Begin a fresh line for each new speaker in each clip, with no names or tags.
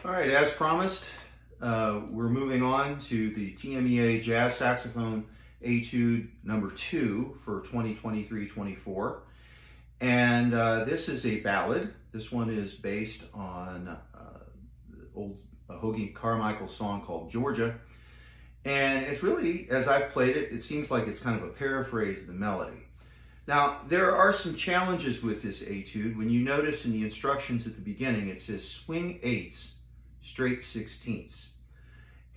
All right, as promised, we're moving on to the TMEA Jazz Saxophone Etude number 2 for 2023-24. And this is a ballad. This one is based on the old Hoagie Carmichael song called Georgia. And it's really, as I've played it, it seems like it's kind of a paraphrase of the melody. Now, there are some challenges with this etude. When you notice in the instructions at the beginning, it says swing eighths, straight sixteenths.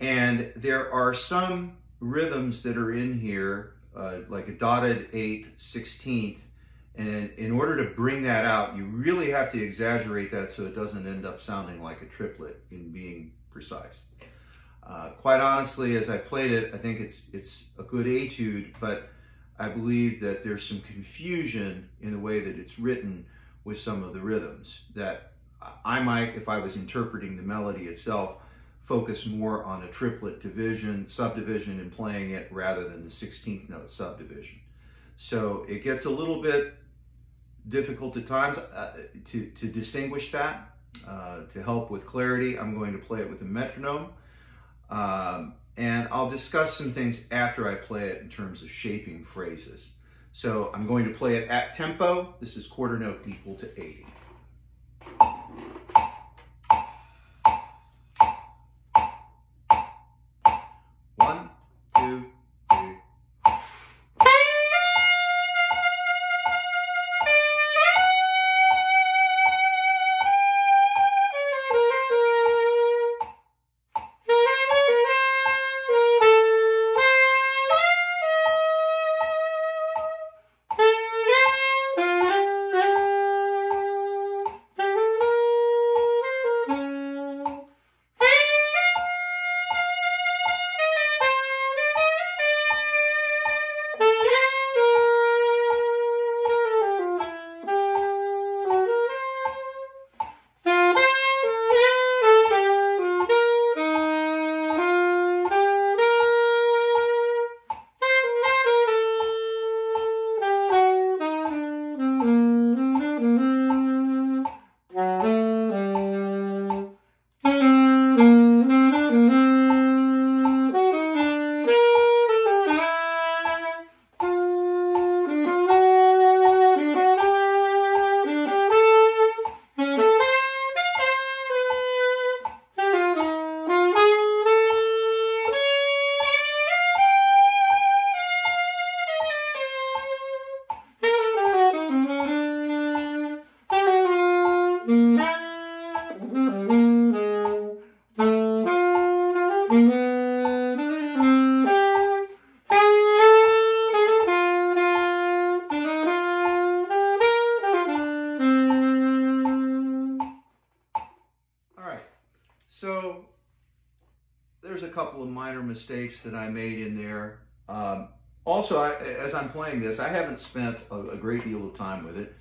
And there are some rhythms that are in here, like a dotted eighth, sixteenth. And in order to bring that out, you really have to exaggerate that so it doesn't end up sounding like a triplet in being precise. Quite honestly, as I played it, I think it's a good etude, but I believe that there's some confusion in the way that it's written with some of the rhythms that I might, if I was interpreting the melody itself, focus more on a triplet division, subdivision and playing it rather than the 16th note subdivision. So it gets a little bit difficult at times to distinguish that. To help with clarity, I'm going to play it with a metronome. And I'll discuss some things after I play it in terms of shaping phrases. So I'm going to play it at tempo. This is quarter note equal to 80. One, two, three. So there's a couple of minor mistakes that I made in there. Also, as I'm playing this, I haven't spent a great deal of time with it,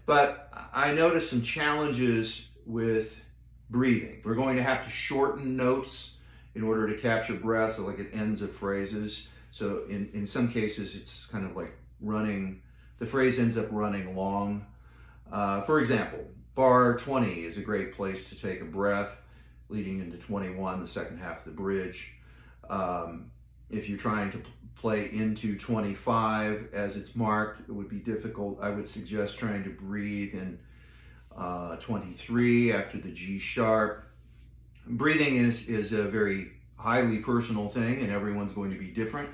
but I noticed some challenges with breathing. We're going to have to shorten notes in order to capture breath, so like at ends of phrases. So in some cases, it's kind of like running, the phrase ends up running long. For example, bar 20 is a great place to take a breath, leading into 21, the second half of the bridge. If you're trying to play into 25 as it's marked, it would be difficult. I would suggest trying to breathe in 23 after the G sharp. Breathing is a very highly personal thing, and everyone's going to be different.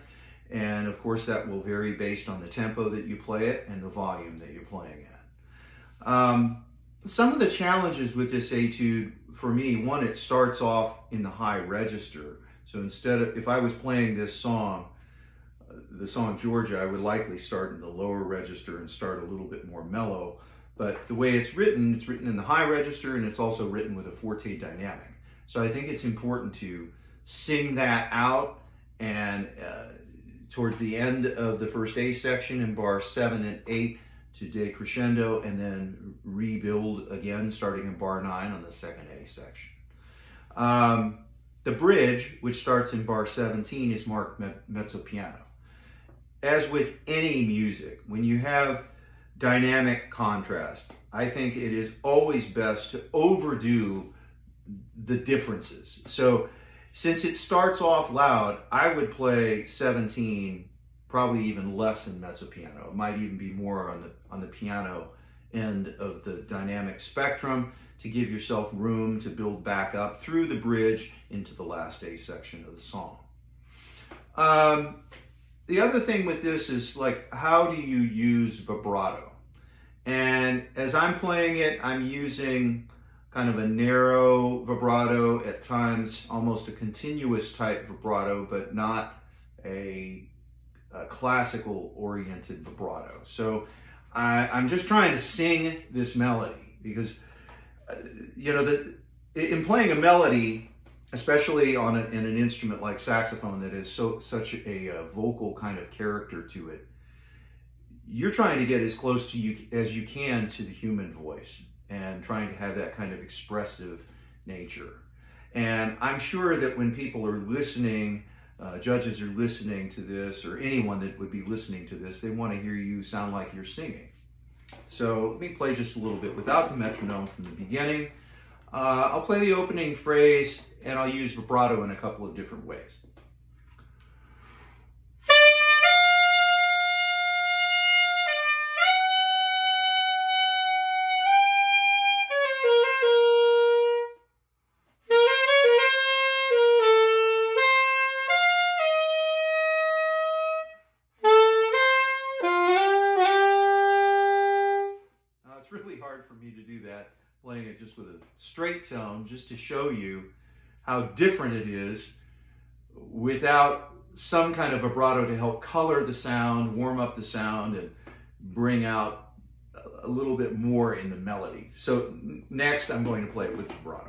And of course, that will vary based on the tempo that you play it and the volume that you're playing at. Some of the challenges with this etude, for me, one, it starts off in the high register. So instead of, if I was playing this song, the song Georgia, I would likely start in the lower register and start a little bit more mellow. But the way it's written in the high register, and it's also written with a forte dynamic. So I think it's important to sing that out, and towards the end of the first A section in bar 7 and 8, to decrescendo and then rebuild again starting in bar 9 on the second A section. The bridge, which starts in bar 17, is marked mezzo piano. As with any music, when you have dynamic contrast, I think it is always best to overdo the differences. So since it starts off loud, I would play 17, probably even less in mezzo piano. It might even be more on the piano end of the dynamic spectrum to give yourself room to build back up through the bridge into the last A section of the song. The other thing with this is, like, how do you use vibrato? And as I'm playing it, I'm using kind of a narrow vibrato, at times almost a continuous type vibrato, but not a classical oriented vibrato. So I'm just trying to sing this melody because, you know, in playing a melody, especially in an instrument like saxophone that has such a vocal kind of character to it, you're trying to get as close to you as you can to the human voice and trying to have that kind of expressive nature. And I'm sure that when people are listening, judges are listening to this, or anyone that would be listening to this, they want to hear you sound like you're singing. So let me play just a little bit without the metronome from the beginning. I'll play the opening phrase, and I'll use vibrato in a couple of different ways. Really hard for me to do that, playing it just with a straight tone, just to show you how different it is without some kind of vibrato to help color the sound, warm up the sound, and bring out a little bit more in the melody. So next I'm going to play it with vibrato.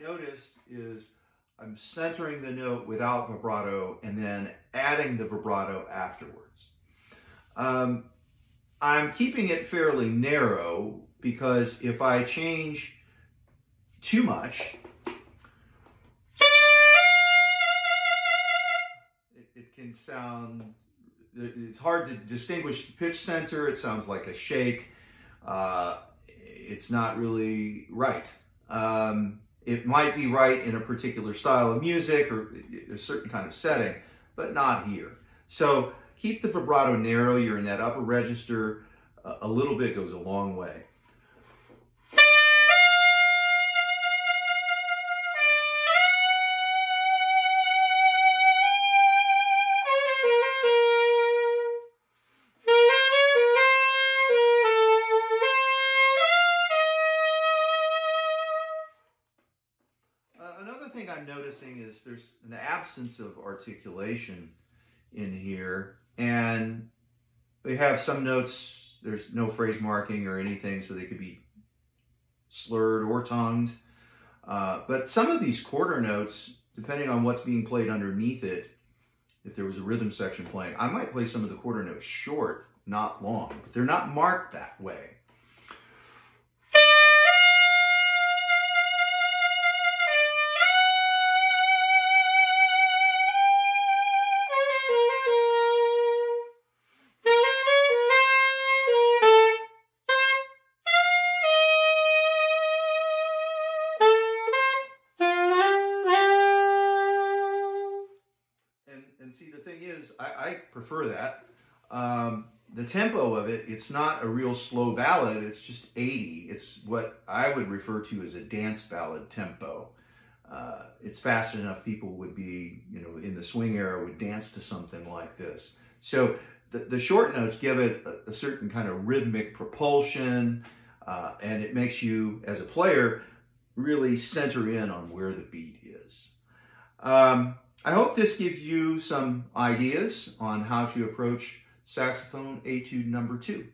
Notice is I'm centering the note without vibrato and then adding the vibrato afterwards. I'm keeping it fairly narrow because if I change too much, it can sound, it's hard to distinguish the pitch center. It sounds like a shake. It's not really right. It might be right in a particular style of music or a certain kind of setting, but not here. So keep the vibrato narrow. You're in that upper register. A little bit goes a long way. Another thing I'm noticing is there's an absence of articulation in here, and we have some notes, there's no phrase marking or anything, so they could be slurred or tongued. But some of these quarter notes, depending on what's being played underneath it, if there was a rhythm section playing, I might play some of the quarter notes short, not long, but they're not marked that way. And see, the thing is, I prefer that. The tempo of it, it's not a real slow ballad, it's just 80. It's what I would refer to as a dance ballad tempo. It's fast enough people would be, you know, in the swing era would dance to something like this. So the short notes give it a certain kind of rhythmic propulsion, and it makes you, as a player, really center in on where the beat is. I hope this gives you some ideas on how to approach saxophone Etude number 2.